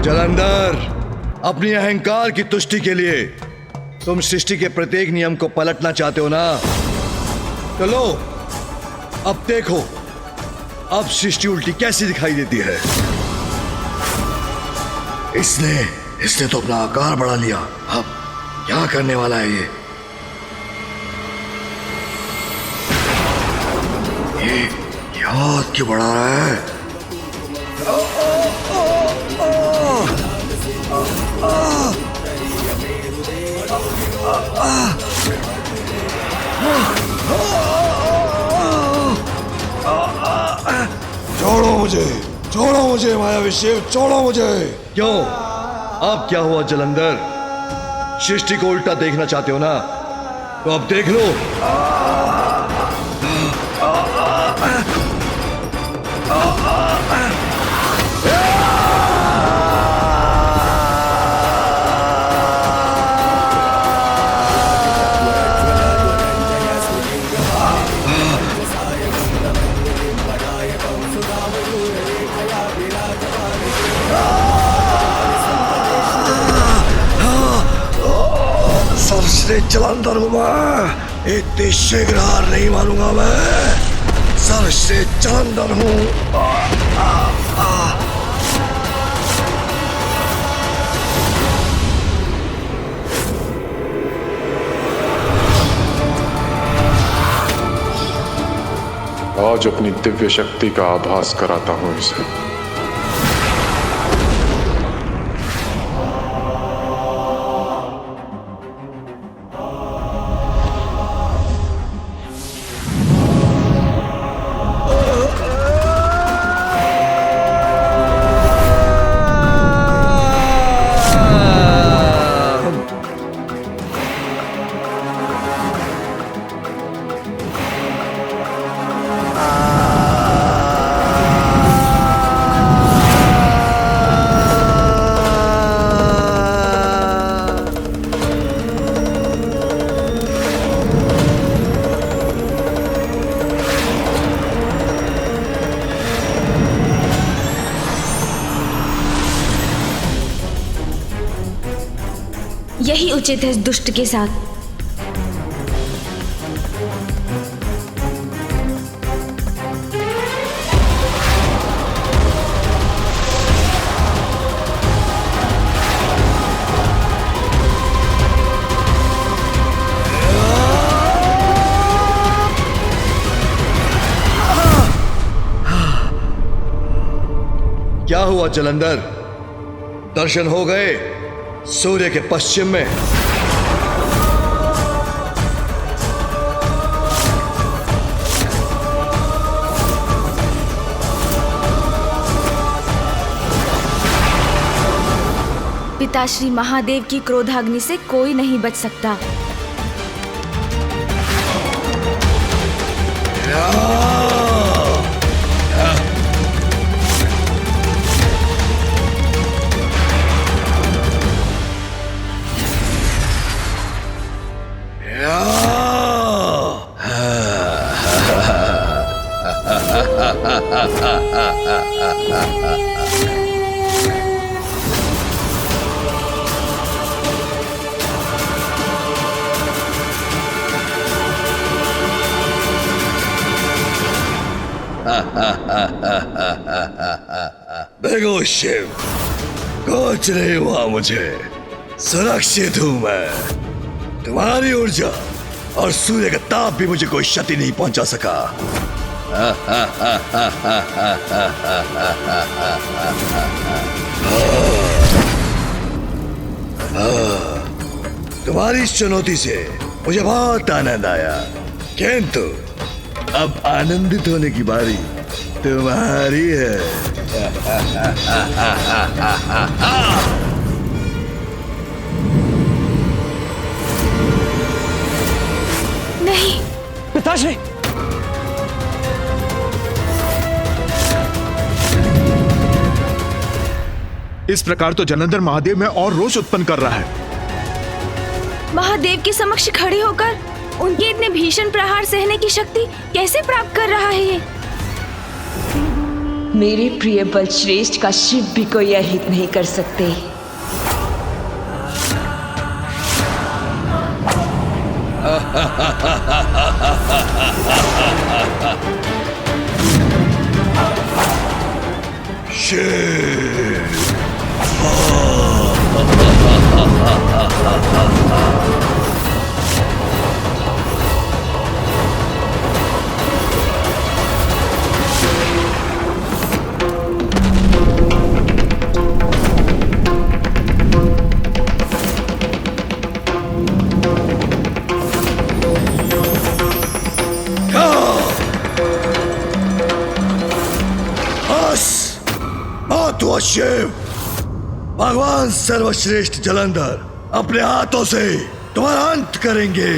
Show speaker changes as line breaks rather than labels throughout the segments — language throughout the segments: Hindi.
जलंधर, अपनी अहंकार की तुष्टि के लिए तुम सृष्टि के प्रत्येक नियम को पलटना चाहते हो ना? चलो अब देखो, अब सृष्टि उल्टी कैसी दिखाई देती है। इसने तो अपना आकार बढ़ा लिया। अब क्या करने वाला है ये हाथ क्यों बढ़ा रहा है? छोड़ो मुझे मायावी शिव, छोड़ो मुझे। क्यों? अब क्या हुआ जलंधर? सृष्टि को उल्टा देखना चाहते हो ना? तो अब देख लो। सबसे जलंधर हूं मैं, इतनी शीघ्र हार नहीं मानूंगा मैं। सबसे जलंधर हूं।
आज अपनी दिव्य शक्ति का आभास कराता हूं इसे।
यही उचित है इस दुष्ट के साथ।
क्या हुआ जलंधर? दर्शन हो गए सूर्य के पश्चिम में?
पिताश्री महादेव की क्रोधाग्नि से कोई नहीं बच सकता।
देखो शिव, कुछ नहीं हुआ मुझे। सुरक्षित हूं मैं। तुम्हारी ऊर्जा और सूर्य का ताप भी मुझे कोई क्षति नहीं पहुंचा सका। तुम्हारी इस चुनौती से मुझे बहुत आनंद आया, किंतु अब आनंदित होने की बारी तुम्हारी है।
नहीं
पिताश्री, इस प्रकार तो जलंधर महादेव में और रोष उत्पन्न कर रहा है।
महादेव के समक्ष खड़े होकर उनके इतने भीषण प्रहार सहने की शक्ति कैसे प्राप्त कर रहा है ये?
मेरे प्रिय बलश्रेष्ठ का शिव भी कोई अहित नहीं कर सकते।
शिव, भगवान सर्वश्रेष्ठ जलंधर अपने हाथों से तुम्हारा अंत करेंगे।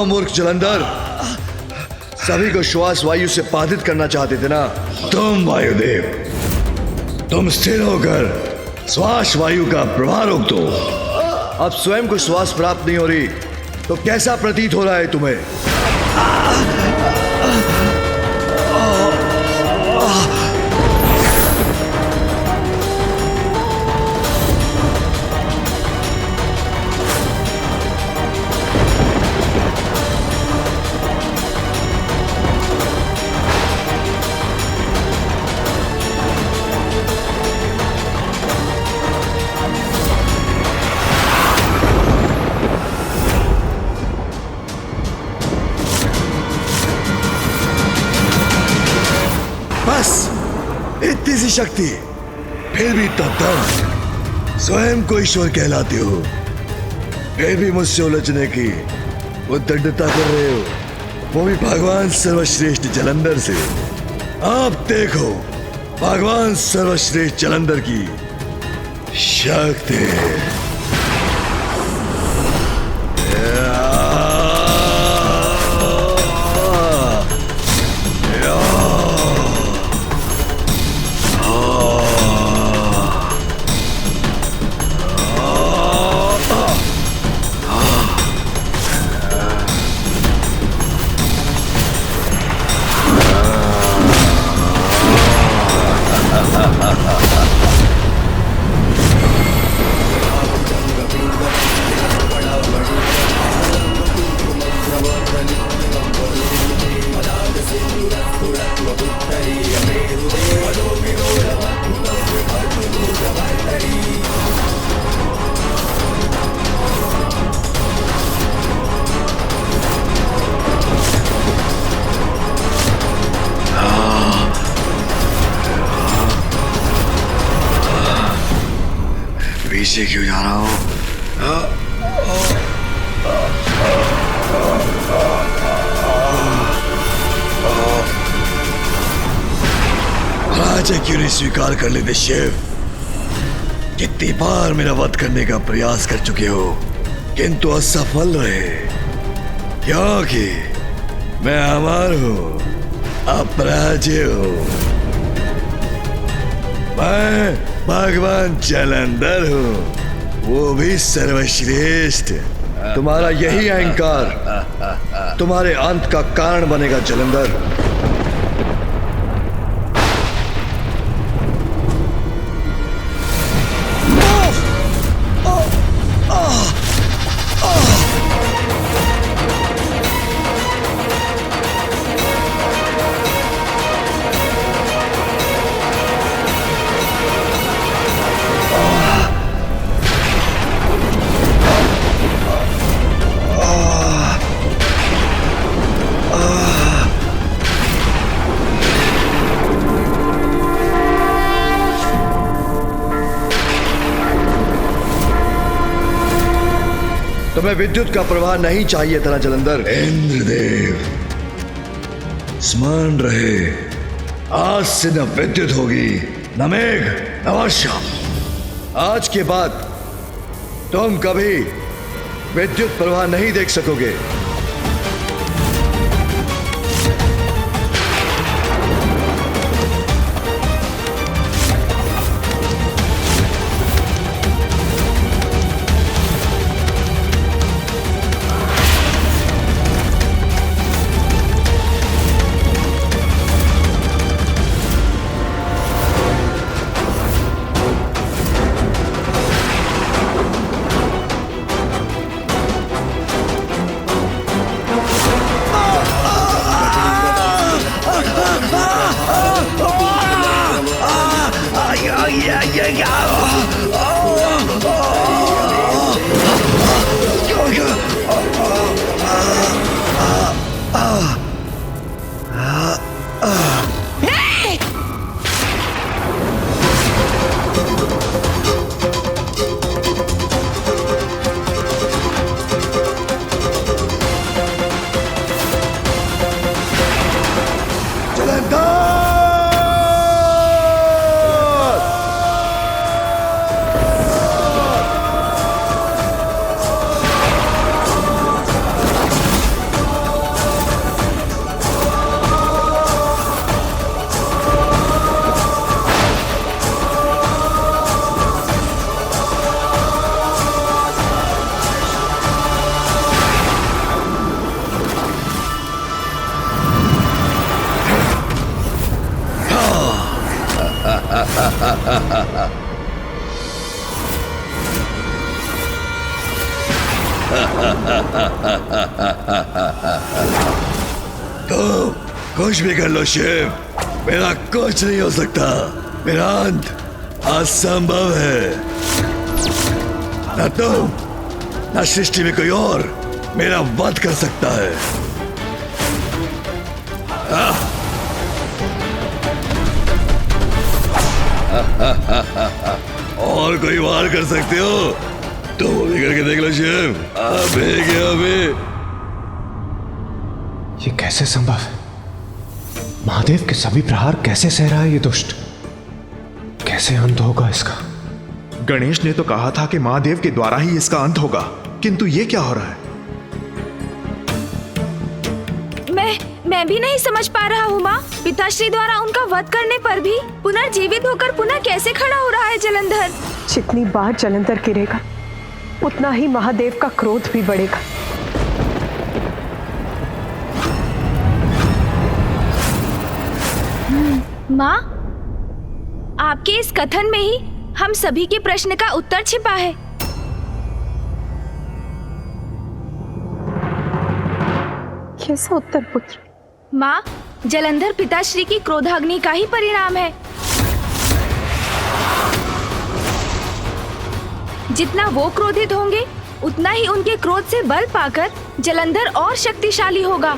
मूर्ख जलंधर, सभी को श्वास वायु से बाधित करना चाहते थे ना तुम वायुदेव। तुम स्थिर होकर श्वास वायु का प्रवाह रोक दो। अब स्वयं को श्वास प्राप्त नहीं हो रही तो कैसा प्रतीत हो रहा है तुम्हें? इतनी सी शक्ति, फिर भी तब तक स्वयं को ईश्वर कहलाते हो, फिर भी मुझसे उलझने की उद्दंडता कर रहे हो, वो भी भगवान सर्वश्रेष्ठ जलंधर से। अब देखो भगवान सर्वश्रेष्ठ जलंधर की शक्ति। पीछे क्यों जा रहा हूं? राजा क्यों नहीं स्वीकार कर लेते शिव? कितनी बार मेरा वध करने का प्रयास कर चुके हो किंतु असफल रहे, क्योंकि मैं अमर हूं, अपराजय हूं। मैं भगवान जलंधर हूं, वो भी सर्वश्रेष्ठ। तुम्हारा यही अहंकार तुम्हारे अंत का कारण बनेगा जलंधर। तुम्हें विद्युत का प्रवाह नहीं चाहिए था ना जलंधर। इंद्रदेव, स्मरण रहे, आज से न विद्युत होगी, न मेघ, न वर्षा। आज के बाद तुम कभी विद्युत प्रवाह नहीं देख सकोगे। तो कुछ भी कर लो शिव, मेरा कुछ नहीं हो सकता। मेरा अंत असंभव है। न तुम न सृष्टि में कोई और मेरा वध कर सकता है। और कोई वार कर सकते हो तो वो भी करके देख लो शिव। अबे
ये कैसे संभव है? महादेव के सभी प्रहार कैसे सह रहा है ये दुष्ट? कैसे अंत होगा इसका?
गणेश ने तो कहा था कि महादेव के द्वारा ही इसका अंत होगा, किंतु ये क्या हो रहा है?
मैं भी नहीं समझ पा रहा हूँ माँ। पिताश्री द्वारा उनका वध करने पर भी पुनर्जीवित होकर पुनः कैसे खड़ा हो रहा है जलंधर?
जितनी बार जलंधर गिरेगा उतना ही महादेव का क्रोध भी बढ़ेगा।
माँ, आपके इस कथन में ही हम सभी के प्रश्न का उत्तर छिपा है।
कैसा उत्तर पुत्र?
माँ, जलंधर पिताश्री की क्रोधाग्नि का ही परिणाम है। जितना वो क्रोधित होंगे उतना ही उनके क्रोध से बल पाकर जलंधर और शक्तिशाली होगा।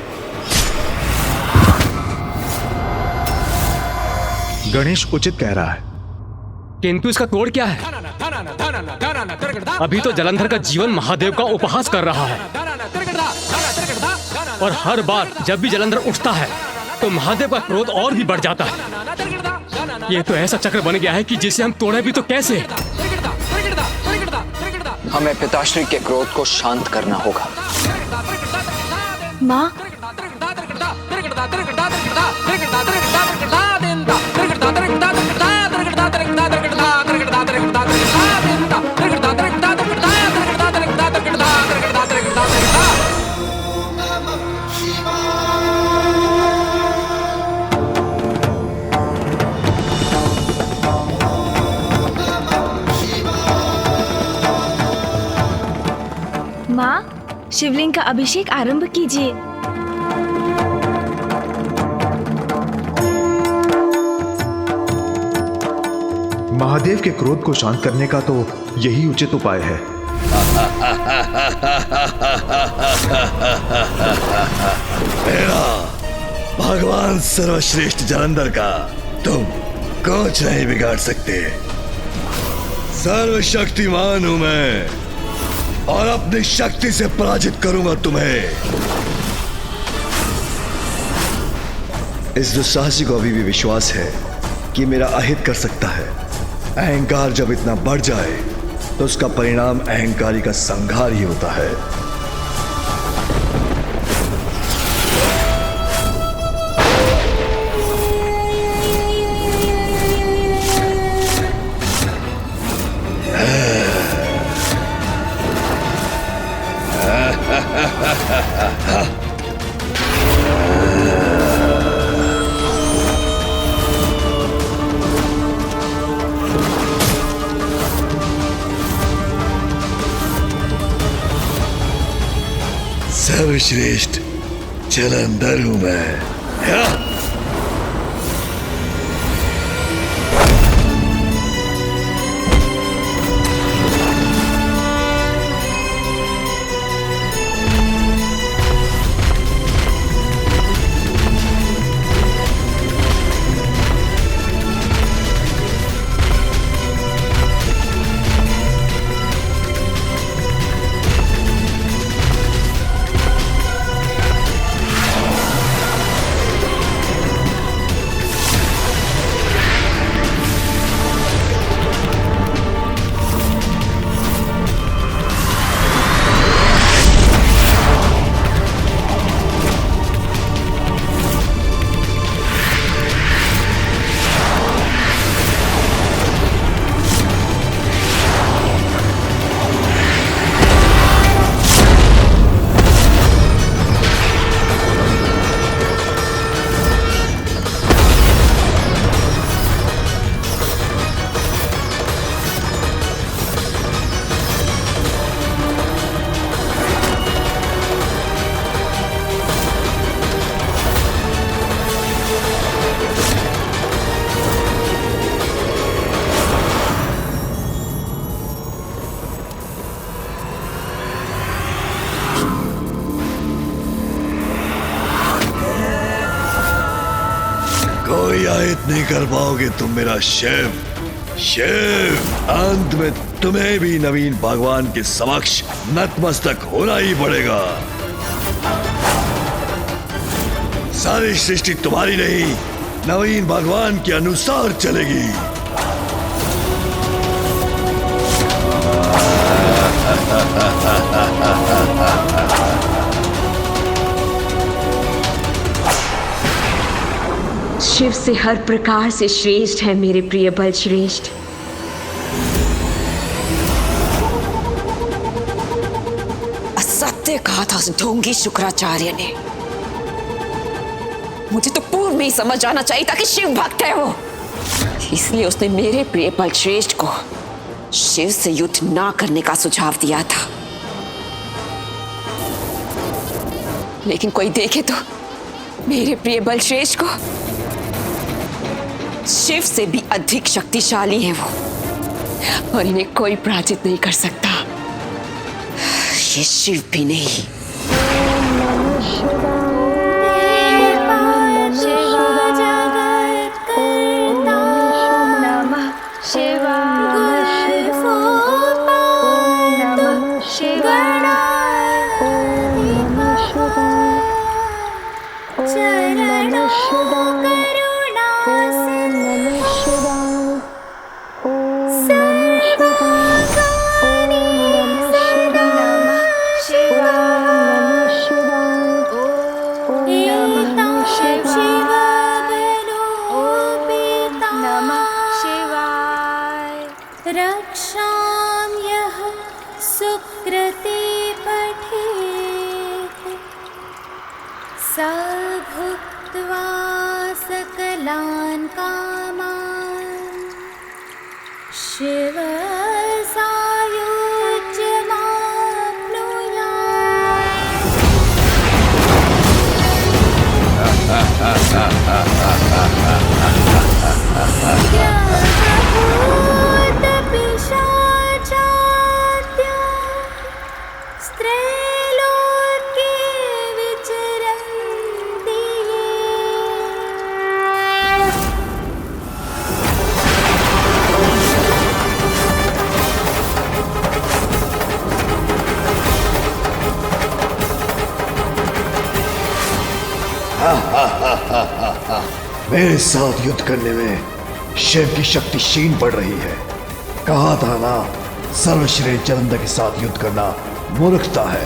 गणेश उचित कह रहा है,
किंतु इसका तोड़ क्या है? अभी तो जलंधर का जीवन महादेव का उपहास कर रहा है, और हर बार जब भी जलंधर उठता है तो महादेव का क्रोध और भी बढ़ जाता है। ये तो ऐसा चक्र बन गया है कि जिसे हम तोड़े भी तो कैसे?
हमें पिताश्री के क्रोध को शांत करना होगा।
माँ, माँ, शिवलिंग का अभिषेक आरंभ कीजिए।
महादेव के क्रोध को शांत करने का तो यही उचित उपाय है।
मेरा भगवान सर्वश्रेष्ठ जलंधर का तुम कुछ नहीं बिगाड़ सकते। सर्वशक्तिमान हूं मैं। और अपनी शक्ति से पराजित करूंगा तुम्हें। इस दुस्साहसी को अभी भी विश्वास है कि मेरा अहित कर सकता है। अहंकार जब इतना बढ़ जाए तो उसका परिणाम अहंकारी का संहार ही होता है। सर्वश्रेष्ठ जलंधर हूं मैं। कोई आयत नहीं कर पाओगे तुम मेरा शिव। अंत में तुम्हें भी नवीन भगवान के समक्ष नतमस्तक होना ही पड़ेगा। सारी सृष्टि तुम्हारी नहीं, नवीन भगवान के अनुसार चलेगी।
शिव से हर प्रकार से श्रेष्ठ है मेरे प्रिय बलश्रेष्ठ।
असत्य कहा था उस ढोंगी शुक्राचार्य ने। मुझे तो पूर्व में ही समझ आना चाहिए था कि शिव भक्त है वो। इसलिए उसने मेरे प्रिय बलश्रेष्ठ को शिव से युद्ध ना करने का सुझाव दिया था। लेकिन कोई देखे तो मेरे प्रिय बलश्रेष्ठ को शिव से भी अधिक शक्तिशाली है वो, और इन्हें कोई पराजित नहीं कर सकता। ये शिव भी नहीं।
भुक्त्वा सकलान् कामान् शिव
मेरे साथ युद्ध करने में शिव की शक्ति क्षीण पड़ रही है। कहा था ना, सर्वश्रेष्ठ जलंधर के साथ युद्ध करना मूर्खता है।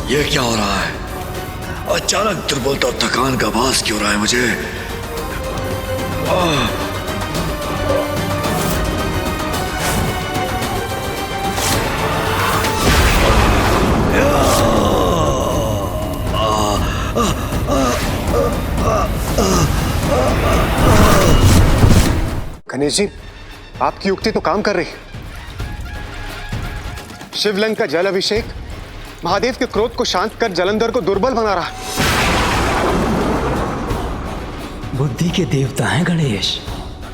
ये क्या हो रहा है? अचानक दुर्बलता और थकान का आभास क्यों हो रहा है मुझे?
गणेश जी, आपकी युक्ति तो काम कर रही। शिवलिंग का जल अभिषेक महादेव के क्रोध को शांत कर जलंधर को दुर्बल बना रहा।
बुद्धि के देवता हैं गणेश,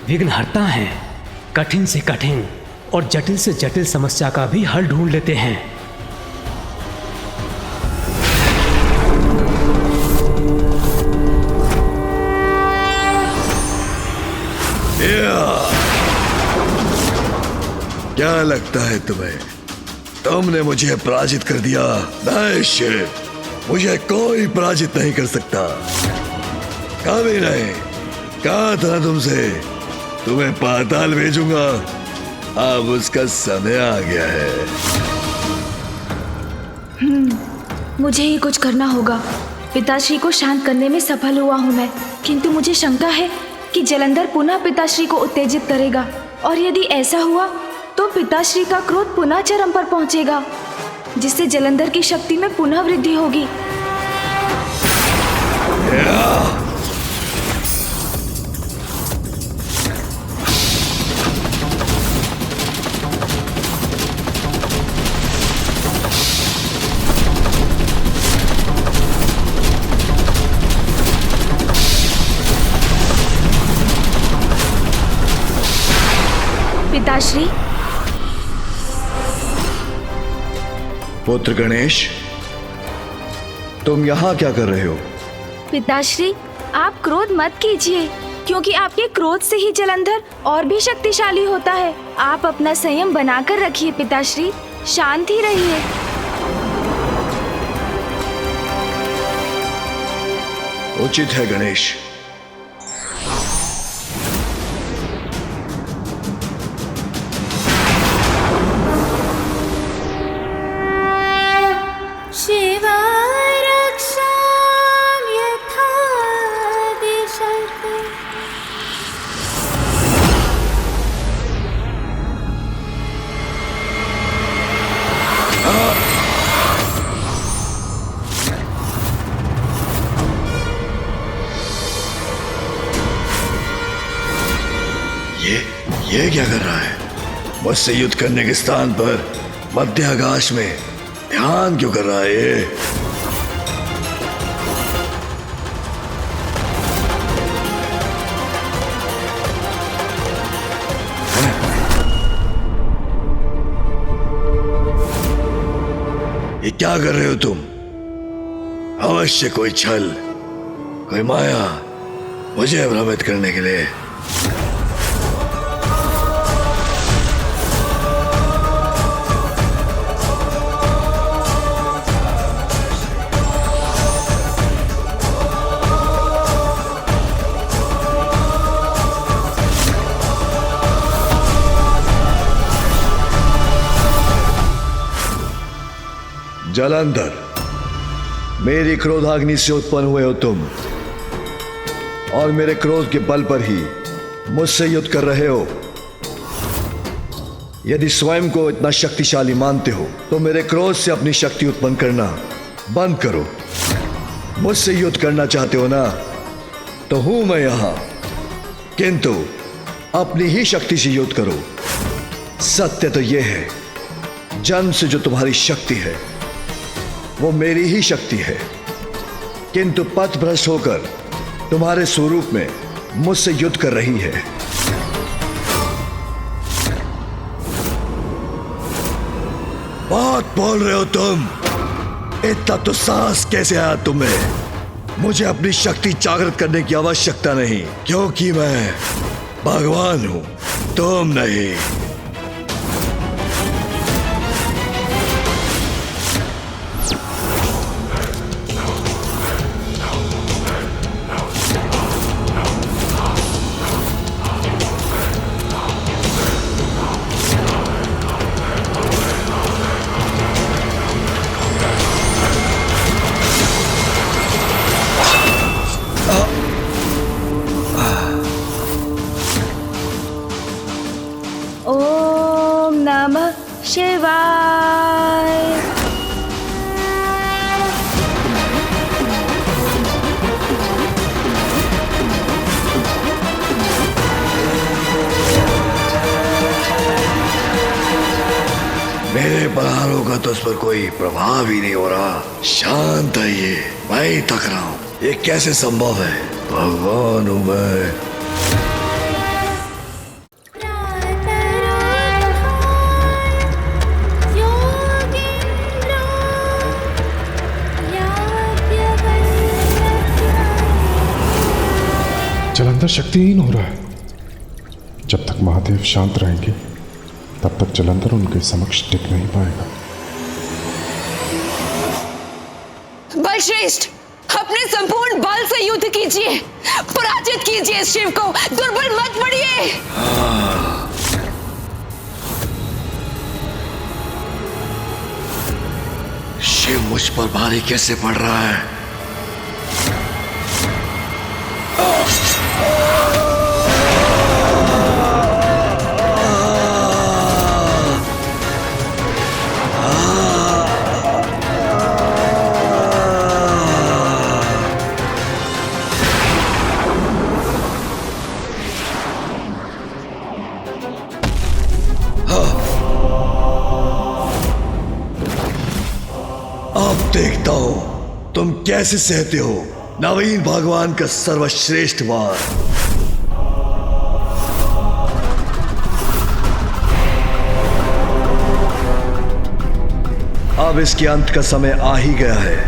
विघ्नहर्ता हैं। कठिन से कठिन और जटिल से जटिल समस्या का भी हल ढूंढ लेते हैं।
क्या लगता है तुम्हें? तुमने मुझे पराजित कर दिया? नहीं शिव, मुझे कोई पराजित नहीं कर सकता, कभी नहीं। कहा था तुमसे तुम्हें पाताल भेजूंगा, अब उसका समय आ गया है।
मुझे ही कुछ करना होगा। पिताश्री को शांत करने में सफल हुआ हूँ मैं, किंतु मुझे शंका है कि जलंधर पुनः पिताश्री को उत्तेजित करेगा, और यदि ऐसा हुआ तो पिताश्री का क्रोध पुनः चरम पर पहुंचेगा, जिससे जलंधर की शक्ति में पुनः वृद्धि होगी। पिताश्री।
पुत्र गणेश, तुम यहाँ क्या कर रहे हो?
पिताश्री, आप क्रोध मत कीजिए, क्योंकि आपके क्रोध से ही जलंधर और भी शक्तिशाली होता है। आप अपना संयम बनाकर रखिए पिताश्री, शांत ही रहिए।
उचित है गणेश। ये क्या कर रहा है? मुझसे युद्ध करने के स्थान पर मध्य आकाश में ध्यान क्यों कर रहा है ये क्या कर रहे हो तुम? अवश्य कोई छल, कोई माया, मुझे भ्रमित करने के लिए। जलंधर, मेरी क्रोधाग्नि से उत्पन्न हुए हो तुम, और मेरे क्रोध के बल पर ही मुझसे युद्ध कर रहे हो। यदि स्वयं को इतना शक्तिशाली मानते हो तो मेरे क्रोध से अपनी शक्ति उत्पन्न करना बंद करो। मुझसे युद्ध करना चाहते हो ना, तो हूं मैं यहां, किंतु अपनी ही शक्ति से युद्ध करो। सत्य तो यह है, जन्म से जो तुम्हारी शक्ति है वो मेरी ही शक्ति है, किंतु पथ भ्रष्ट होकर तुम्हारे स्वरूप में मुझसे युद्ध कर रही है। बहुत बोल रहे हो तुम। इतना तो साहस कैसे आया तुम्हें? मुझे अपनी शक्ति जागृत करने की आवश्यकता नहीं, क्योंकि मैं भगवान हूं, तुम नहीं।
ओम नमः शिवाय।
मेरे प्रहारों का तो उस पर कोई प्रभाव ही नहीं हो रहा। शांत है ये, मैं ही थक रहा हूं। ये कैसे संभव है? भगवान हूं मैं।
जलंधर शक्तिहीन हो रहा है। जब तक महादेव शांत रहेंगे तब तक जलंधर उनके समक्ष टिक नहीं पाएगा।
बलश्रेष्ठ, अपने संपूर्ण बल से युद्ध कीजिए, पराजित कीजिए इस शिव को, दुर्बल मत पड़िए।
शिव मुझ पर भारी कैसे पड़ रहा है? अब देखता हूं तुम कैसे सहते हो नवीन भगवान का सर्वश्रेष्ठ वार। अब इसके अंत का समय आ ही गया है।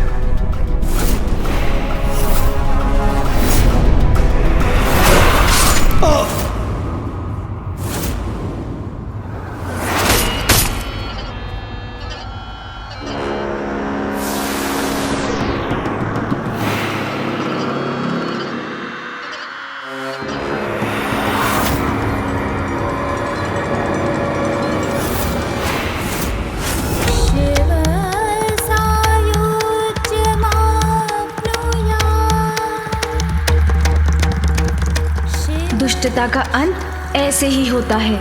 दुष्टता का अंत ऐसे ही होता है।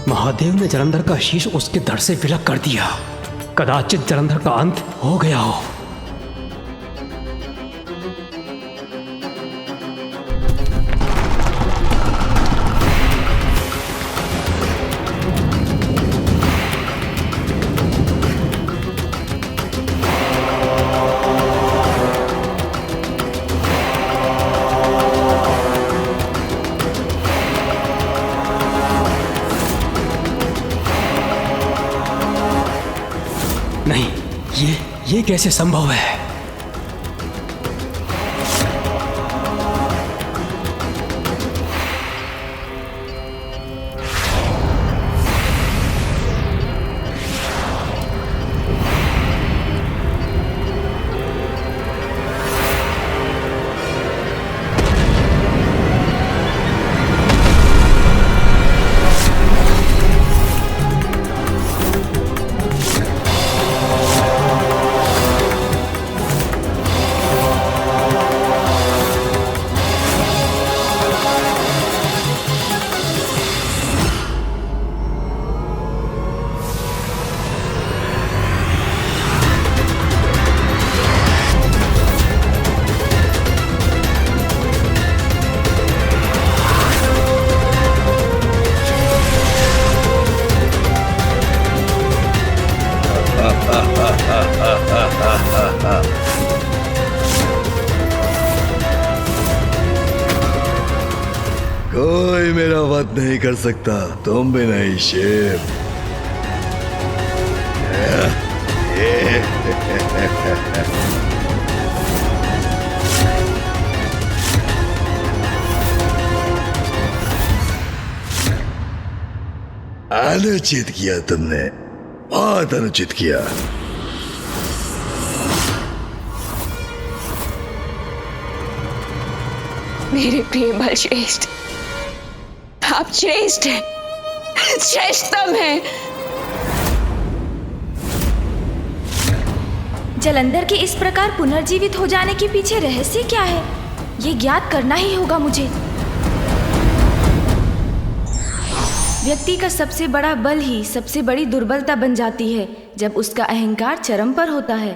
महादेव ने जलंधर का शीश उसके धड़ से विलग कर दिया। कदाचित जलंधर का अंत हो गया हो। नहीं, ये कैसे संभव है?
बात नहीं कर सकता, तुम भी नहीं शिव। अनुचित किया तुमने, बहुत अनुचित किया।
मेरे प्रिय बलश्रेष्ठ, आप श्रेष्ठ हैं, श्रेष्ठतम हैं।
जलंधर के इस प्रकार पुनर्जीवित हो जाने के पीछे रहस्य क्या है, ये ज्ञात करना ही होगा मुझे। व्यक्ति का सबसे बड़ा बल ही सबसे बड़ी दुर्बलता बन जाती है जब उसका अहंकार चरम पर होता है।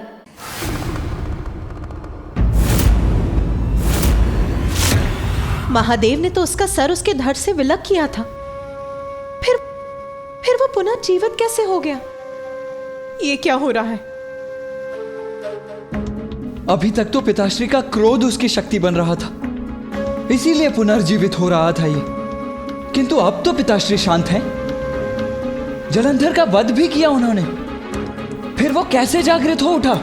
महादेव ने तो उसका सर उसके धड़ से विलग किया था, फिर वो पुनः जीवित कैसे हो गया? ये क्या हो रहा है?
अभी तक तो पिताश्री का क्रोध उसकी शक्ति बन रहा था, इसीलिए पुनर्जीवित हो रहा था ये। किंतु अब तो पिताश्री शांत हैं। जलंधर का वध भी किया उन्होंने, फिर वो कैसे जागृत हो उठा?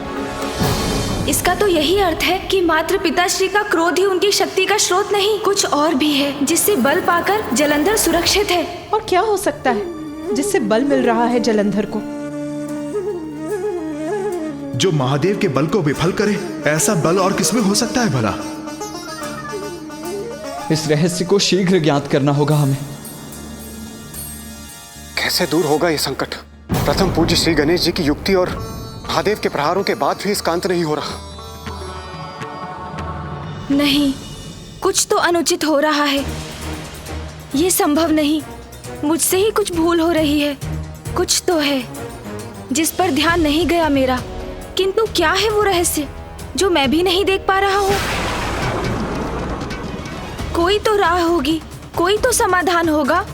इसका तो यही अर्थ है कि मात्र पिताश्री का क्रोध ही उनकी शक्ति का स्रोत नहीं, कुछ और भी है जिससे बल पाकर जलंधर सुरक्षित है।
और क्या हो सकता है जिससे बल मिल रहा है जलंधर को?
जो महादेव के बल को विफल करे, ऐसा बल और किसमें हो सकता है भला?
इस रहस्य को शीघ्र ज्ञात करना होगा हमें।
कैसे दूर होगा ये संकट? प्रथम पूज्य श्री गणेश जी की युक्ति और महादेव के प्रहारों के बाद भी इसका अंत नहीं हो रहा।
नहीं, कुछ तो अनुचित हो रहा है। ये संभव नहीं, मुझसे ही कुछ भूल हो रही है। कुछ तो है जिस पर ध्यान नहीं गया मेरा, किंतु क्या है वो रहस्य जो मैं भी नहीं देख पा रहा हूँ? कोई तो राह होगी, कोई तो समाधान होगा।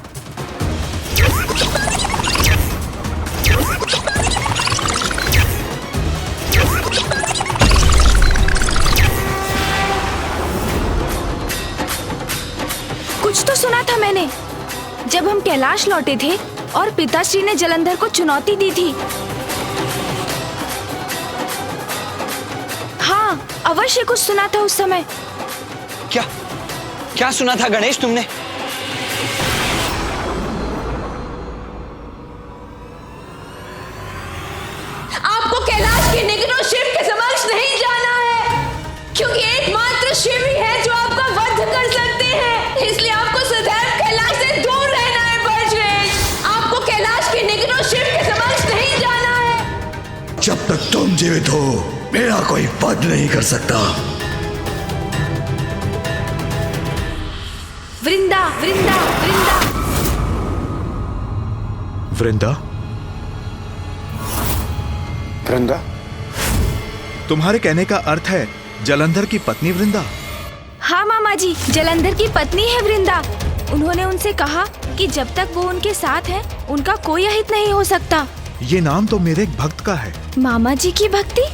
कुछ तो सुना था मैंने जब हम कैलाश लौटे थे और पिताश्री ने जलंधर को चुनौती दी थी। हाँ, अवश्य कुछ सुना था उस समय।
क्या सुना था गणेश तुमने?
आपको कैलाश के निकटों शिव के समक्ष नहीं जाना है, क्योंकि एकमात्र शिव ही है जो आपका वध कर सकते हैं। इसलिए आपको सदैव कैलाश से दूर रहना है बलश्रेष्ठ। आपको कैलाश के निकटों शिव के समक्ष नहीं जाना है।
जब तक तुम जीवित हो, मेरा कोई वध नहीं कर सकता।
वृंदा, वृंदा, वृंदा।
वृंदा?
वृंदा?
तुम्हारे कहने का अर्थ है जलंधर की पत्नी वृंदा?
हाँ मामा जी, जलंधर की पत्नी है वृंदा। उन्होंने उनसे कहा कि जब तक वो उनके साथ है, उनका कोई अहित नहीं हो सकता।
ये नाम तो मेरे एक भक्त का है।
मामा जी की भक्ति?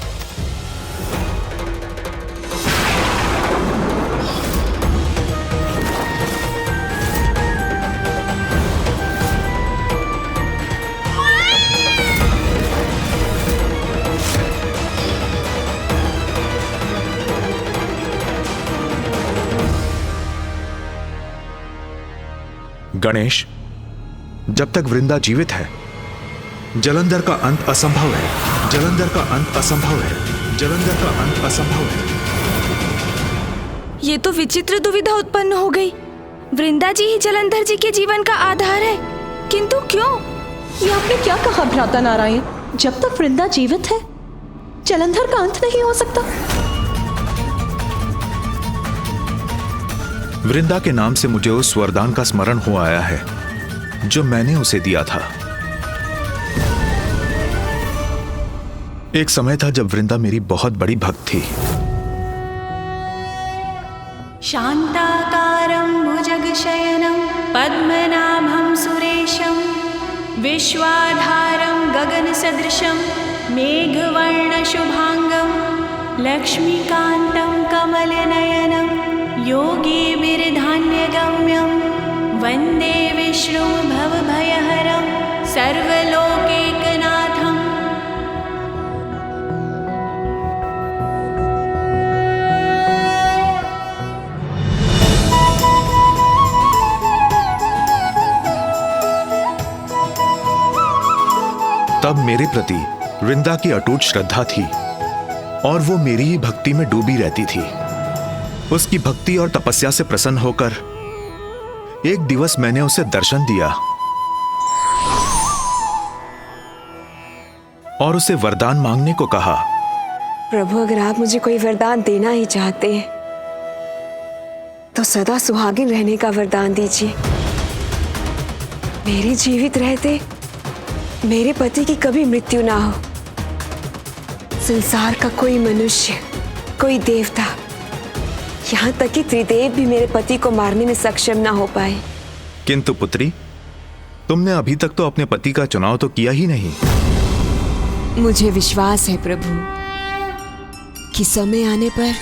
गणेश, जब तक वृंदा जीवित है, जलंधर का अंत असंभव है। जलंधर का अंत असंभव है। जलंधर का अंत असंभव है।
ये तो विचित्र दुविधा उत्पन्न हो गई। वृंदा जी ही जलंधर जी के जीवन का आधार है, किंतु क्यों?
ये आपने क्या कहा भ्राता नारायण? जब तक वृंदा जीवित है, जलंधर का अंत नहीं हो सकता।
वृंदा के नाम से मुझे उस वरदान का स्मरण हो आया है जो मैंने उसे दिया था। एक समय था जब वृंदा मेरी बहुत बड़ी भक्त थी।
शांताकारं भुजगशयनं पद्मनाभं सुरेशं विश्वाधारं गगनसदृशं मेघवर्णशुभांगं लक्ष्मीकान्तं कमलनयनं योगीभिर्धान्यगम्यं वन्दे वन्दे विष्णु भवभयहरं सर्वलोकैकनाथम्।
तब मेरे प्रति वृंदा की अटूट श्रद्धा थी और वो मेरी ही भक्ति में डूबी रहती थी। उसकी भक्ति और तपस्या से प्रसन्न होकर एक दिवस मैंने उसे दर्शन दिया और उसे वरदान मांगने को कहा।
प्रभु, अगर आप मुझे कोई वरदान देना ही चाहते हैं तो सदा सुहागिन रहने का वरदान दीजिए। मेरे जीवित रहते मेरे पति की कभी मृत्यु ना हो। संसार का कोई मनुष्य, कोई देवता, यहाँ तक कि त्रिदेव भी मेरे पति को मारने में सक्षम ना हो पाए।
किंतु पुत्री, तुमने अभी तक तो अपने पति का चुनाव तो किया ही नहीं।
मुझे विश्वास है प्रभु कि समय आने पर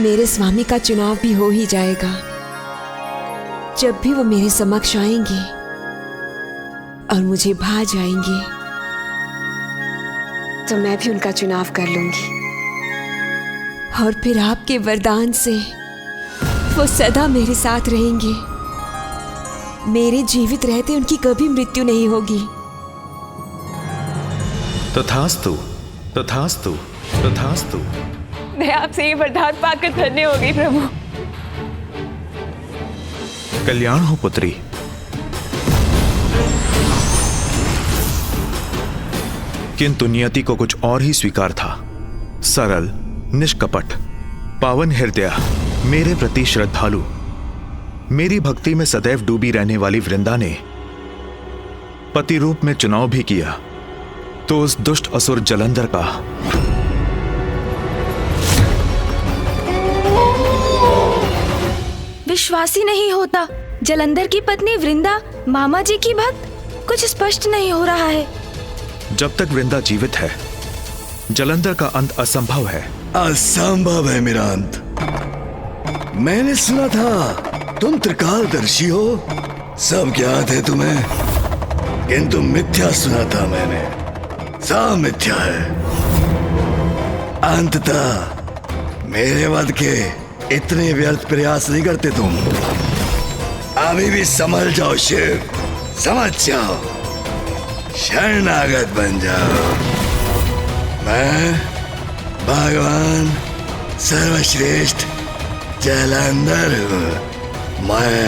मेरे स्वामी का चुनाव भी हो ही जाएगा। जब भी वो मेरे समक्ष आएंगे और मुझे भा जाएंगे तो मैं भी उनका चुनाव कर लूंगी और फिर आपके वरदान से वो सदा मेरे साथ रहेंगे। मेरे जीवित रहते उनकी कभी मृत्यु नहीं होगी।
तथास्तु, तथास्तु, तथास्तु।
मैं आपसे ये वरदान पाकर धन्य हो गई प्रभु।
कल्याण हो पुत्री। किंतु नियति को कुछ और ही स्वीकार था। सरल, निष्कपट, पावन हृदय, मेरे प्रति श्रद्धालु, मेरी भक्ति में सदैव डूबी रहने वाली वृंदा ने पति रूप में चुनाव भी किया तो उस दुष्ट असुर जलंधर का
विश्वास ही नहीं होता। जलंधर की पत्नी वृंदा मामा जी की भक्त, कुछ स्पष्ट नहीं हो रहा है।
जब तक वृंदा जीवित है जलंधर का अंत असंभव है।
असंभव है मेरा अंत। मैंने सुना था तुम त्रिकालदर्शी हो, सब ज्ञात है तुम्हें, किंतु मिथ्या सुना था मैंने। सब मिथ्या है। अंततः मेरे वध के इतने व्यर्थ प्रयास नहीं करते तुम। अभी भी समझ जाओ शिव, समझ जाओ, शरणागत बन जाओ। मैं भगवान सर्वश्रेष्ठ जलंधर हूँ। मैं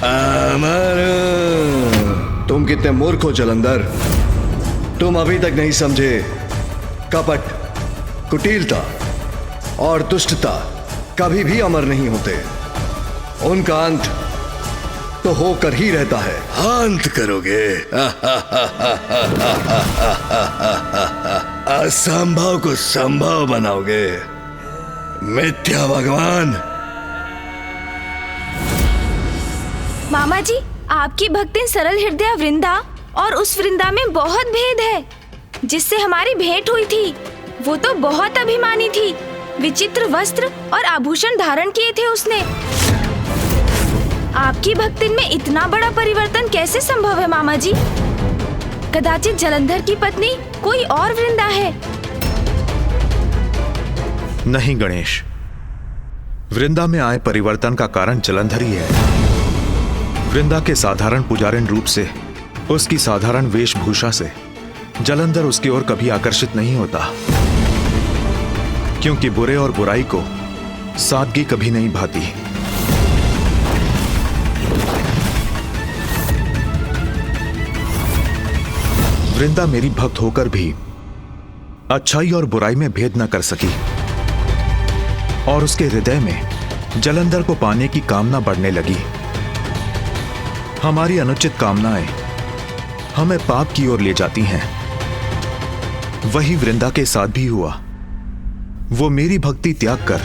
अमर हूँ। तुम कितने मूर्ख हो जलंधर। तुम अभी तक नहीं समझे कपट, कुटिलता और दुष्टता कभी भी अमर नहीं होते। उनका अंत तो होकर ही रहता है। अंत करोगे असंभव को संभव बनाओगे। मिथ्या भगवान।
मामा जी, आपकी भक्तिन सरल हृदय वृंदा और उस वृंदा में बहुत भेद है। जिससे हमारी भेंट हुई थी वो तो बहुत अभिमानी थी। विचित्र वस्त्र और आभूषण धारण किए थे उसने। आपकी भक्तिन में इतना बड़ा परिवर्तन कैसे संभव है मामा जी? कदाचित जलंधर की पत्नी कोई और वृंदा है।
नहीं गणेश, वृंदा में आए परिवर्तन का कारण जलंधर ही है। वृंदा के साधारण पुजारिन रूप से, उसकी साधारण वेशभूषा से जलंधर उसकी ओर कभी आकर्षित नहीं होता, क्योंकि बुरे और बुराई को सादगी कभी नहीं भाती। वृंदा मेरी भक्त होकर भी अच्छाई और बुराई में भेद न कर सकी और उसके हृदय में जलंधर को पाने की कामना बढ़ने लगी। हमारी अनुचित कामनाएं हमें पाप की ओर ले जाती हैं। वही वृंदा के साथ भी हुआ। वो मेरी भक्ति त्याग कर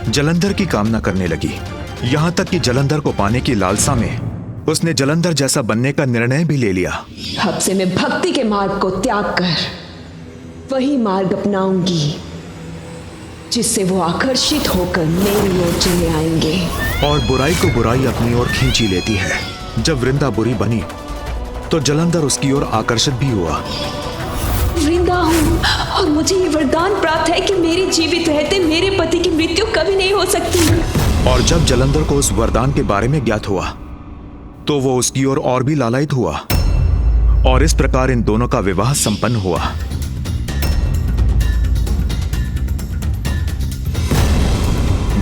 जलंधर की कामना करने लगी। यहां तक कि जलंधर को पाने की लालसा में उसने जलंधर जैसा बनने का निर्णय भी ले लिया।
अब से मैं भक्ति के मार्ग को त्याग कर वही मार्ग अपनाऊंगी जिससे वो आकर्षित होकर मेरी ओर चले आएंगे।
और बुराई को बुराई अपनी ओर खींची लेती है। जब वृंदा बुरी बनी तो जलंधर उसकी ओर आकर्षित भी हुआ।
वृंदा हूँ और मुझे ये वरदान प्राप्त है कि मेरे जीवित रहते मेरे पति की मृत्यु कभी नहीं हो सकती।
और जब जलंधर को उस वरदान के बारे में ज्ञात हुआ तो वो उसकी ओर और भी लालायित हुआ और इस प्रकार इन दोनों का विवाह संपन्न हुआ।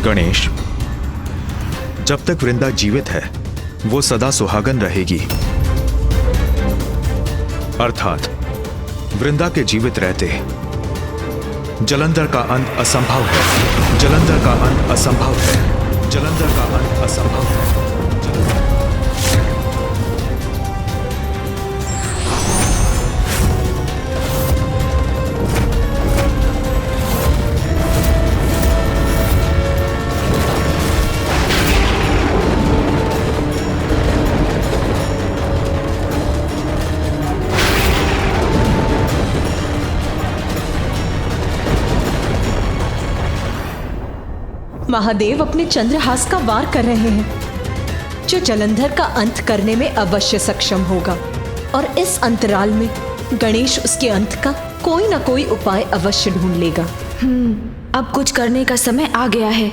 गणेश, जब तक वृंदा जीवित है वो सदा सुहागन रहेगी, अर्थात वृंदा के जीवित रहते जलंधर का अंत असंभव है। जलंधर का अंत असंभव है। जलंधर का अंत असंभव है।
महादेव अपने चंद्रहास का वार कर रहे हैं जो जलंधर का अंत करने में अवश्य सक्षम होगा, और इस अंतराल में गणेश उसके अंत का कोई ना कोई उपाय अवश्य ढूंढ लेगा।
अब कुछ करने का समय आ गया है।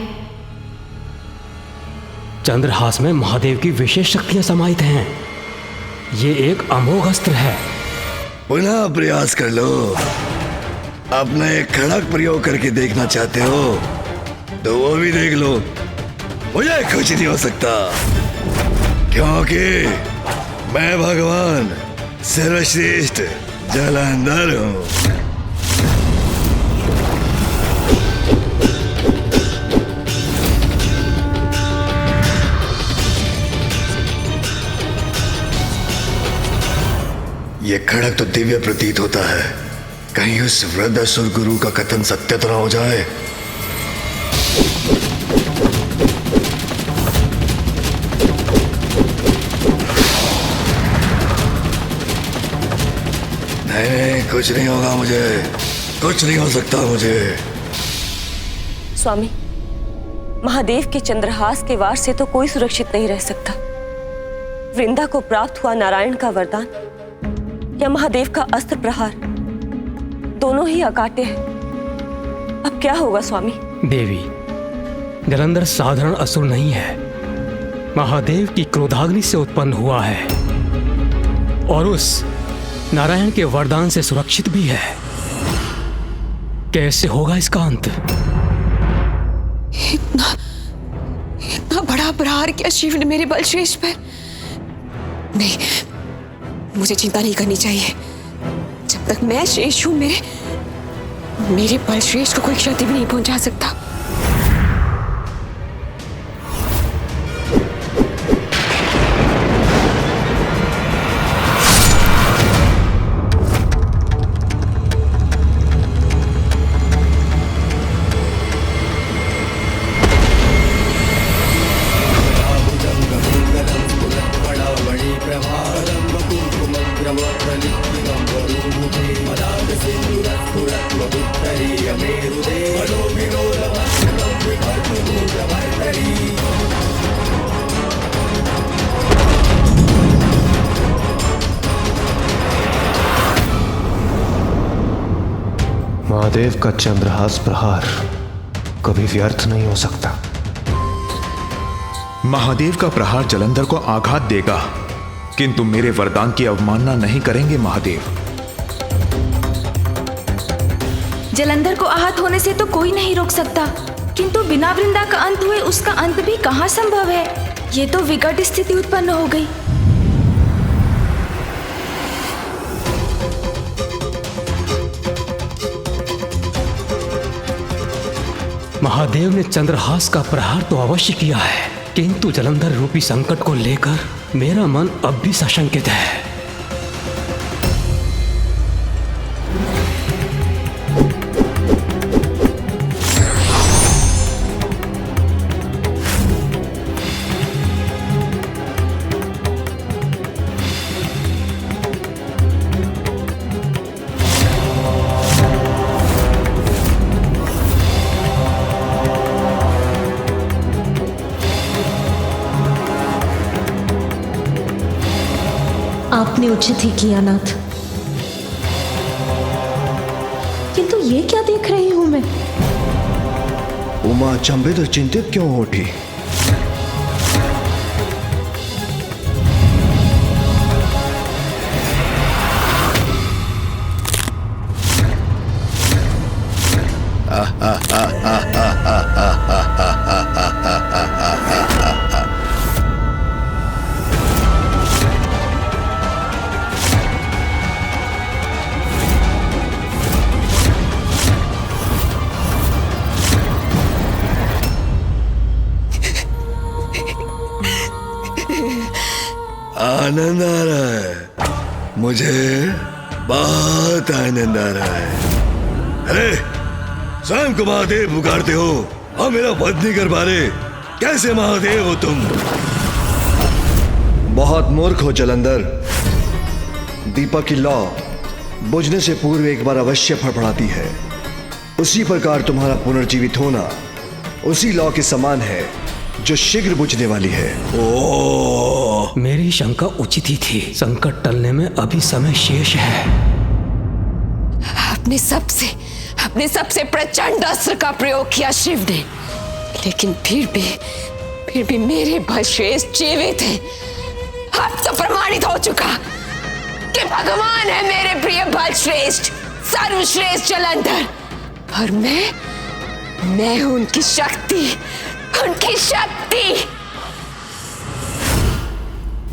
चंद्रहास में महादेव की विशेष शक्तियां समाहित हैं। ये एक अमोघ अस्त्र है।
पुनः प्रयास कर लो। अपना एक खड़क प्रयोग करके देखना चाहते हो तो वो भी देख लो। मुझे कुछ नहीं हो सकता क्योंकि मैं भगवान सर्वश्रेष्ठ जलंधर हूँ। ये खड़क तो दिव्य प्रतीत होता है। कहीं उस वृद्ध असुर गुरु का कथन सत्य तो ना हो जाए। नहीं, कुछ नहीं होगा मुझे, कुछ नहीं हो सकता मुझे।
स्वामी, महादेव के चंद्रहास के वार से तो कोई सुरक्षित नहीं रह सकता। वृंदा को प्राप्त हुआ नारायण का वरदान या महादेव का अस्त्र प्रहार, दोनों ही अकाट्य हैं। अब क्या होगा स्वामी?
देवी, जलंधर साधारण असुर नहीं है, महादेव की क्रोधाग्नि से उत्पन्न हुआ है और उस नारायण के वरदान से सुरक्षित भी है। कैसे होगा इसका अंत?
इतना बड़ा प्रहार किया शिव ने मेरे बलश्रेष्ठ पर। नहीं, मुझे चिंता नहीं करनी चाहिए। जब तक मैं शेष हूं, मेरे बलश्रेष्ठ को कोई क्षति भी नहीं पहुंचा सकता।
महादेव का चंद्रहास प्रहार कभी व्यर्थ नहीं हो सकता।
महादेव का प्रहार जलंधर को आघात देगा, किंतु मेरे वरदान की अवमानना नहीं करेंगे महादेव।
जलंधर को आहत होने से तो कोई नहीं रोक सकता, किंतु बिना वृंदा का अंत हुए उसका अंत भी कहाँ संभव है। ये तो विकट स्थिति उत्पन्न हो गई।
महादेव ने चंद्रहास का प्रहार तो अवश्य किया है, किंतु जलंधर रूपी संकट को लेकर मेरा मन अब भी सशंकित है।
आपने उचित ही किया नाथ। किंतु ये क्या देख रही हूं मैं?
उमा अचंभित और चिंतित क्यों हो उठी? आनंद आ रहा है, मुझे बहुत आनंद आ रहा है। अरे स्वयं को महादेव पुकारते हो और मेरा वध नहीं कर पा रहे, कैसे महादेव हो तुम? बहुत मूर्ख हो जलंधर। दीपक की लौ बुझने से पूर्व एक बार अवश्य फड़फड़ाती है। उसी प्रकार तुम्हारा पुनर्जीवित होना उसी लौ के समान है जो शीघ्र बुझने वाली है। ओह,
मेरी शंका उचित ही थी। संकट टलने में अभी समय शेष है।
अपने सबसे प्रचंड अस्त्र का प्रयोग किया शिव ने, लेकिन फिर भी मेरे बलश्रेष्ठ जीवित हैं। अब तो प्रमाणित हो चुका कि भगवान है मेरे प्रिय बलश्रेष्ठ, सर्वश्रेष्ठ जलंधर, और मैं हूं उनकी शक्ति।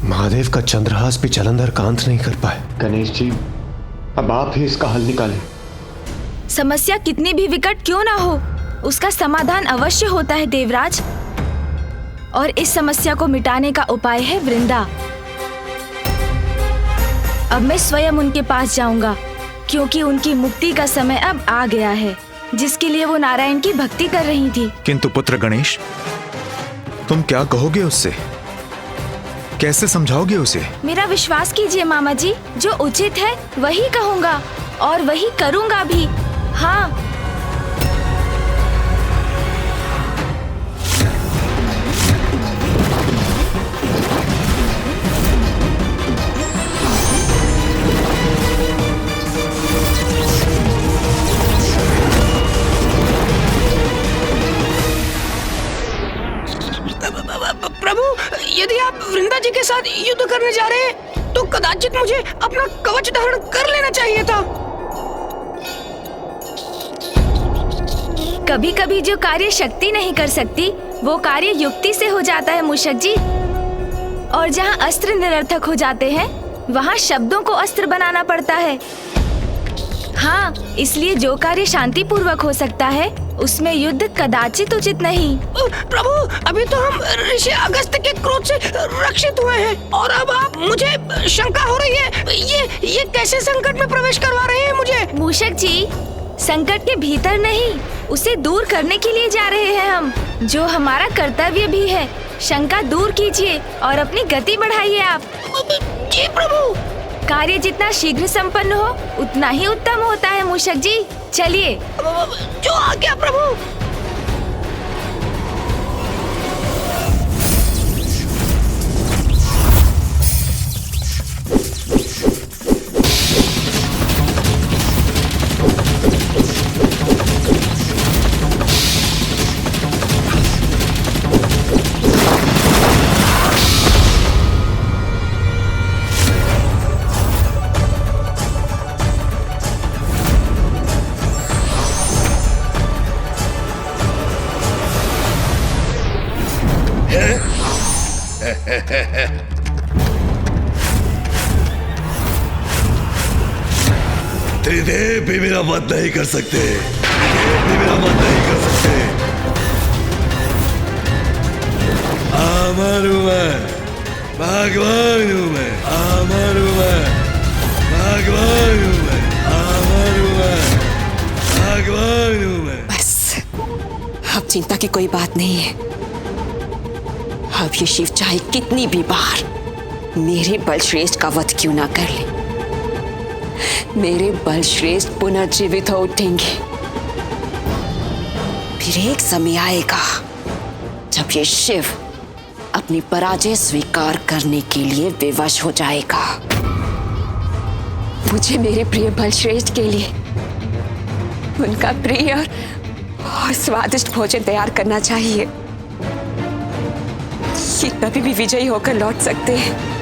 महादेव का चंद्रहास भी जलंधर का अंत नहीं कर पाए। गणेश जी, अब आप ही इसका हल निकालें।
समस्या कितनी भी विकट क्यों ना हो, उसका समाधान अवश्य होता है देवराज। और इस समस्या को मिटाने का उपाय है वृंदा। अब मैं स्वयं उनके पास जाऊंगा, क्योंकि उनकी मुक्ति का समय अब आ गया है, जिसके लिए वो नारायण की भक्ति कर रही थी।
किंतु पुत्र गणेश, तुम क्या कहोगे उससे? कैसे समझाओगे उसे?
मेरा विश्वास कीजिए मामा जी, जो उचित है वही कहूंगा और वही करूंगा भी। हाँ,
प्रभु, यदि आप वृंदा जी के साथ युद्ध करने जा रहे हैं तो कदाचित मुझे अपना कवच धारण कर लेना चाहिए था।
कभी कभी जो कार्य शक्ति नहीं कर सकती वो कार्य युक्ति से हो जाता है मूषक जी। और जहाँ अस्त्र निरर्थक हो जाते हैं वहाँ शब्दों को अस्त्र बनाना पड़ता है। हाँ, इसलिए जो कार्य शांति पूर्वक हो सकता है उसमें युद्ध कदाचित उचित नहीं।
प्रभु, अभी तो हम ऋषि अगस्त्य के क्रोध से रक्षित हुए हैं और अब आप मुझे शंका हो रही है। ये कैसे संकट में प्रवेश करवा रहे हैं मुझे?
मूषक जी, संकट के भीतर नहीं, उसे दूर करने के लिए जा रहे हैं हम, जो हमारा कर्तव्य भी है। शंका दूर कीजिए और अपनी गति बढ़ाइए आप।
जी प्रभु।
कार्य जितना शीघ्र संपन्न हो उतना ही उत्तम होता है मूषक जी। चलिए।
जो आज्ञा प्रभु।
त्रिदेव भी मेरा वध नहीं कर सकते, त्रिदेव भी मेरा वध नहीं कर सकते। अमर हूं मैं, भगवान हूं मैं, अमर हूं मैं, भगवान हूं मैं, अमर हूं मैं, भगवान हूं मैं।
बस, अब चिंता की कोई बात नहीं है। अब ये शिव चाहे कितनी भी बार मेरे बलश्रेष्ठ का वध क्यों ना कर ले, मेरे बलश्रेष्ठ पुनर्जीवित हो उठेंगे। फिर एक समय आएगा जब ये शिव अपनी पराजय स्वीकार करने के लिए विवश हो जाएगा।
मुझे मेरे प्रिय बलश्रेष्ठ के लिए उनका प्रिय और स्वादिष्ट भोजन तैयार करना चाहिए। ये कभी भी विजयी होकर लौट सकते हैं।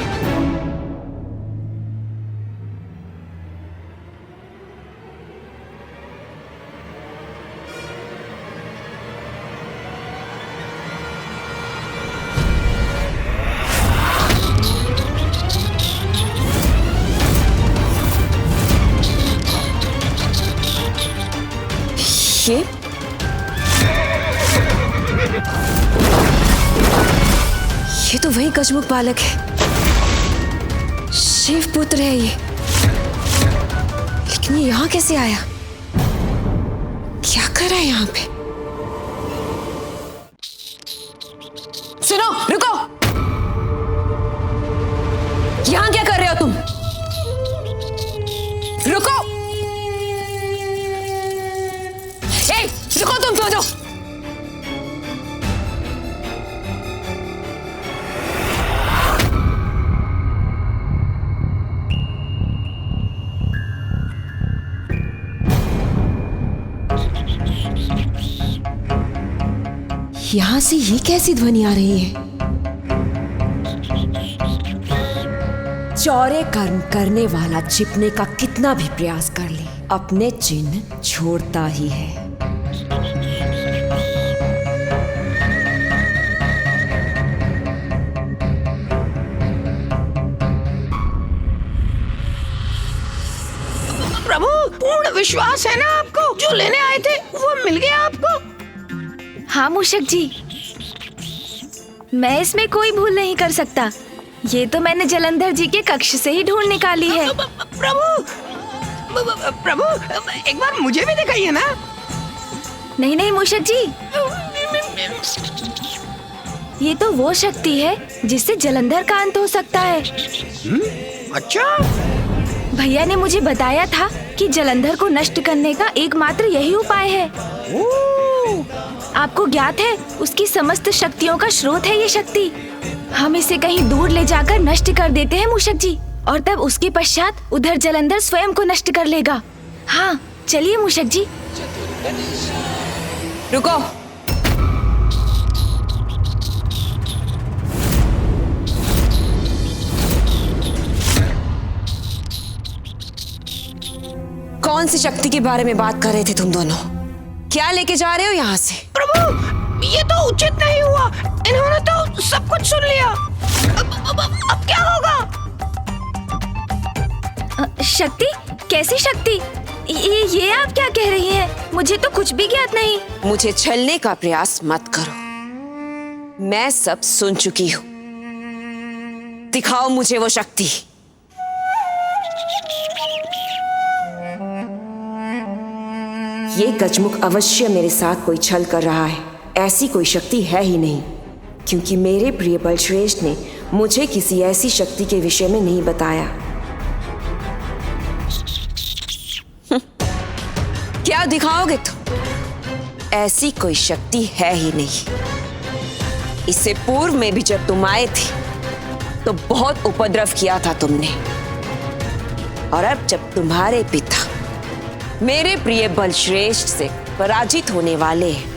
ये तो वही गजमुख बालक है, शिव पुत्र है ये। लेकिन ये यहाँ कैसे आया? क्या कर रहा है यहाँ पे? सुनो, रुको! यहाँ क्या कर रहे हो तुम? रुको! रुको तुम दोनों! यहां से ये कैसी ध्वनि आ रही है? चौरे कर्म करने वाला छिपने का कितना भी प्रयास कर ले, अपने चिन्ह छोड़ता ही है।
प्रभु, पूर्ण विश्वास है ना आपको? जो लेने आए थे वो मिल गया आपको?
हाँ मूषक जी, मैं इसमें कोई भूल नहीं कर सकता। ये तो मैंने जलंधर जी के कक्ष से ही ढूंढ निकाली है।
प्रभु, एक बार मुझे भी दिखाइए ना।
नहीं नहीं मूषक जी, ये तो वो शक्ति है जिससे जलंधर का अंत हो सकता है।
अच्छा।
भैया ने मुझे बताया था कि जलंधर को नष्ट करने का एकमात्र यही उपाय है। आपको ज्ञात है, उसकी समस्त शक्तियों का स्रोत है ये शक्ति। हम इसे कहीं दूर ले जाकर नष्ट कर देते हैं मूषक जी, और तब उसके पश्चात उधर जलंधर स्वयं को नष्ट कर लेगा। हाँ, चलिए मूषक जी।
रुको। कौन सी शक्ति के बारे में बात कर रहे थे तुम दोनों? क्या लेके जा रहे हो यहाँ से?
प्रभु, ये तो उचित नहीं हुआ। इन्होंने तो सब कुछ सुन लिया। अब क्या होगा?
शक्ति? कैसी शक्ति? ये आप क्या कह रही हैं? मुझे तो कुछ भी ज्ञात नहीं।
मुझे छलने का प्रयास मत करो, मैं सब सुन चुकी हूँ। दिखाओ मुझे वो शक्ति। ये गजमुख अवश्य मेरे साथ कोई छल कर रहा है। ऐसी कोई शक्ति है ही नहीं, क्योंकि मेरे प्रिय बलश्रेष्ठ ने मुझे किसी ऐसी शक्ति के विषय में नहीं बताया। क्या दिखाओगे तुम? ऐसी कोई शक्ति है ही नहीं। इससे पूर्व में भी जब तुम आए थे तो बहुत उपद्रव किया था तुमने, और अब जब तुम्हारे पिता मेरे प्रिय बलश्रेष्ठ से पराजित होने वाले हैं,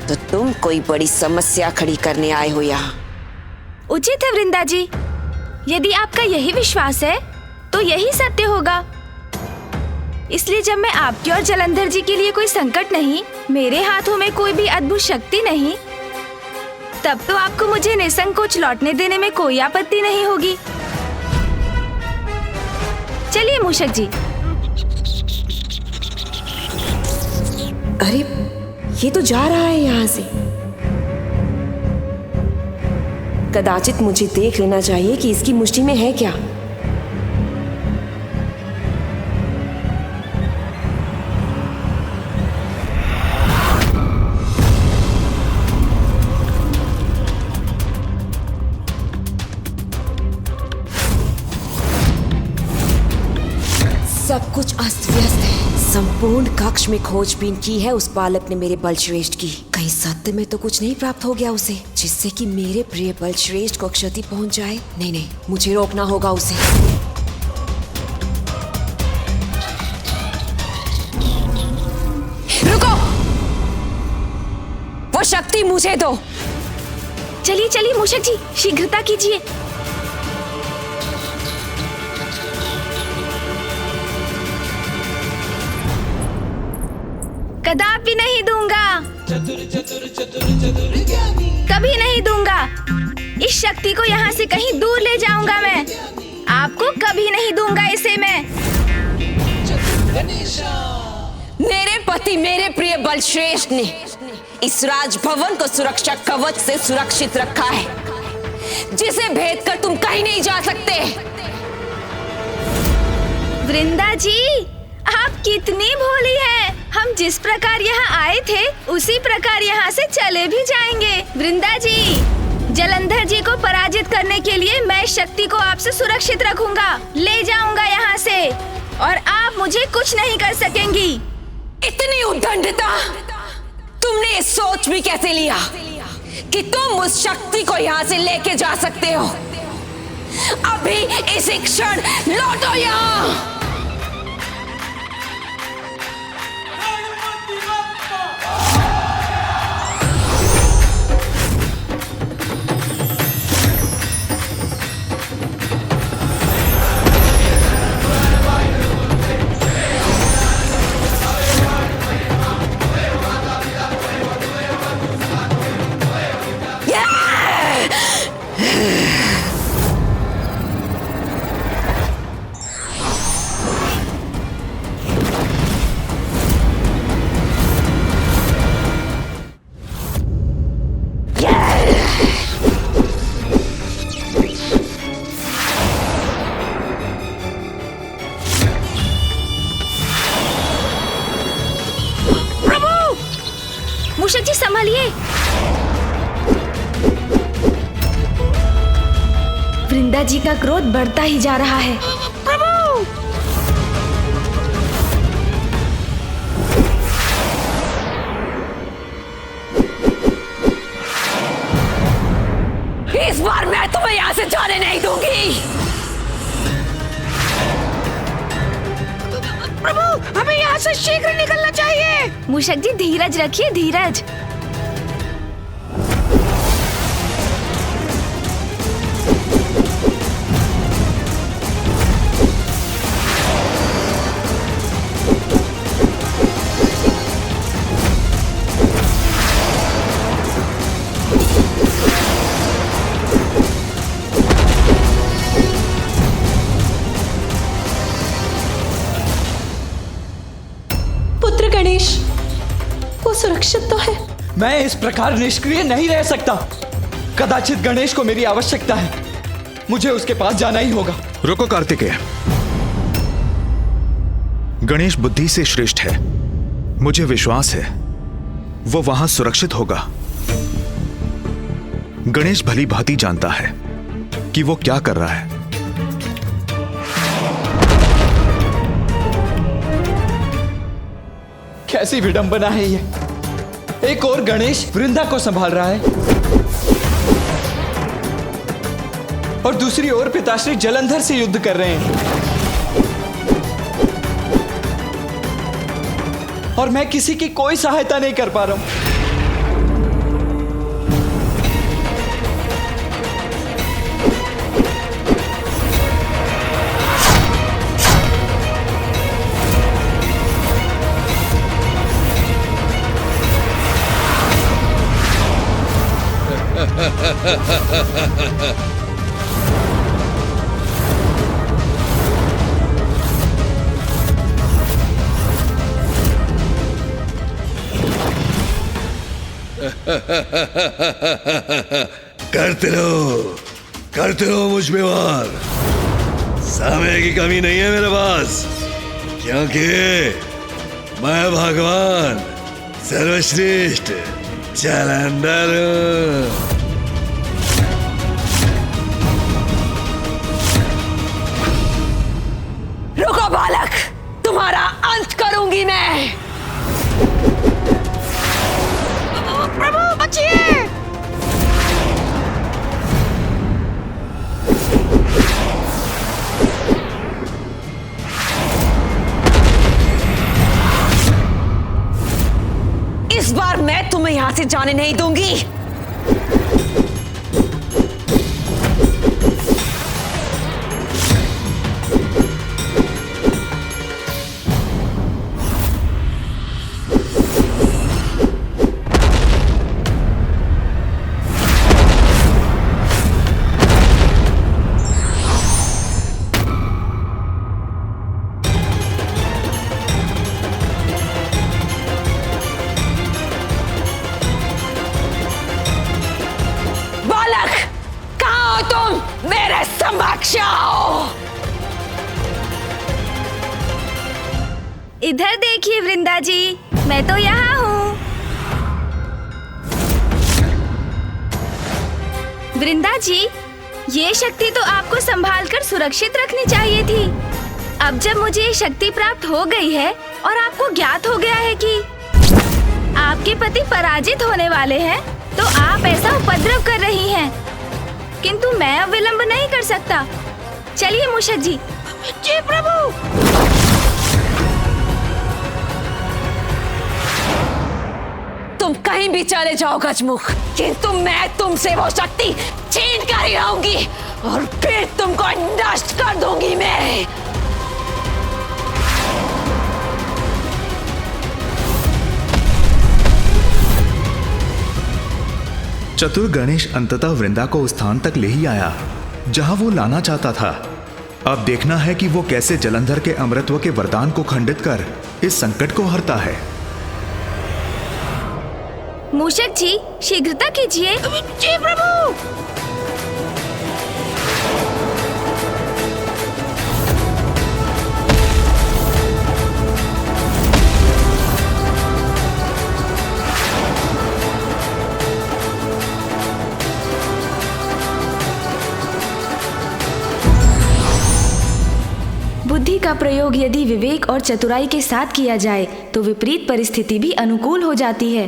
तो तुम कोई बड़ी समस्या खड़ी करने आए हो यहाँ।
उचित है वृंदा जी, यदि आपका यही विश्वास है तो यही सत्य होगा। इसलिए जब मैं आपके और जलंधर जी के लिए कोई संकट नहीं, मेरे हाथों में कोई भी अद्भुत शक्ति नहीं, तब तो आपको मुझे निसंकोच लौटने देने में कोई आपत्ति नहीं होगी। चलिए मूषक जी।
अरे, ये तो जा रहा है यहाँ से। कदाचित मुझे देख लेना चाहिए कि इसकी मुट्ठी में है क्या। सब कुछ अस्त व्यस्त है। संपूर्ण कक्ष में खोजबीन की है उस बालक ने मेरे बलश्रेष्ठ की। कहीं सत्य में तो कुछ नहीं प्राप्त हो गया उसे, जिससे कि मेरे प्रिय बलश्रेष्ठ को क्षति पहुंच जाए। नहीं नहीं, मुझे रोकना होगा उसे।
शक्ति मुझे दो।
चलिए चलिए मूषक जी, शीघ्रता कीजिए। कदापि नहीं दूंगा, कभी नहीं दूंगा। इस शक्ति को यहाँ से कहीं दूर ले जाऊंगा मैं। आपको कभी नहीं दूंगा इसे मैं।
मेरे पति मेरे प्रिय बलश्रेष्ठ ने इस राजभवन को सुरक्षा कवच से सुरक्षित रखा है, जिसे भेद कर तुम कहीं नहीं जा सकते।
वृंदा जी, आप कितनी भोली हैं। हम जिस प्रकार यहाँ आए थे उसी प्रकार यहाँ से चले भी जाएंगे। वृंदा जी, जलंधर जी को पराजित करने के लिए मैं शक्ति को आपसे सुरक्षित रखूंगा, ले जाऊंगा यहाँ से, और आप मुझे कुछ नहीं कर सकेंगी।
इतनी उद्दंडता तुमने सोच भी कैसे लिया कि तुम उस शक्ति को यहाँ से लेके जा सकते हो? अभी इसी क्षण लौटो यहाँ।
मूषक जी संभालिए। वृंदा जी का क्रोध बढ़ता ही जा रहा है।
प्रभु!
इस बार मैं तुम्हें यहाँ से जाने नहीं दूंगी।
प्रभु, हमें यहाँ से शीघ्र निकलना चाहिए।
मूषक जी धीरज रखिए, धीरज।
पुत्र गणेश, वो सुरक्षित तो है।
मैं इस प्रकार निष्क्रिय नहीं रह सकता। कदाचित गणेश को मेरी आवश्यकता है। मुझे उसके पास जाना ही होगा।
रुको कार्तिकेय, गणेश बुद्धि से श्रेष्ठ है। मुझे विश्वास है वो वहां सुरक्षित होगा। गणेश भली भांति जानता है कि वो क्या कर रहा है।
कैसी विडंबना है ये। एक और गणेश वृंदा को संभाल रहा है और दूसरी ओर पिताश्री जलंधर से युद्ध कर रहे हैं, और मैं किसी की कोई सहायता नहीं कर पा रहा हूं।
करते रहो मुझ पे वार। समय की कमी नहीं है मेरे पास, क्योंकि मैं भगवान सर्वश्रेष्ठ जलंधर हूं।
रुको बालक, तुम्हारा अंत करूंगी मैं।
प्रभु बचिए।
इस इस बार मैं तुम्हें यहां से जाने नहीं दूंगी।
इधर देखिए वृंदा जी, मैं तो यहाँ हूँ। वृंदा जी, ये शक्ति तो आपको संभाल कर सुरक्षित रखनी चाहिए थी। अब जब मुझे ये शक्ति प्राप्त हो गई है और आपको ज्ञात हो गया है कि आपके पति पराजित होने वाले हैं, तो आप ऐसा उपद्रव कर रही हैं। किंतु मैं अब विलंब नहीं कर सकता। चलिए मूषक जी।
जी प्रभु।
तुम कहीं भी चले जाओ गजमुख, किंतु मैं तुमसे वो शक्ति छीन कर ही रहूंगी और फिर तुमको नष्ट कर दूंगी मैं।
चतुर गणेश अंततः वृंदा को उस स्थान तक ले ही आया जहां वो लाना चाहता था। अब देखना है कि वो कैसे जलंधर के अमृतत्व के वरदान को खंडित कर इस संकट को हरता है।
मूषक जी, शीघ्रता कीजिए।
जी प्रभु।
बुद्धि का प्रयोग यदि विवेक और चतुराई के साथ किया जाए तो विपरीत परिस्थिति भी अनुकूल हो जाती है।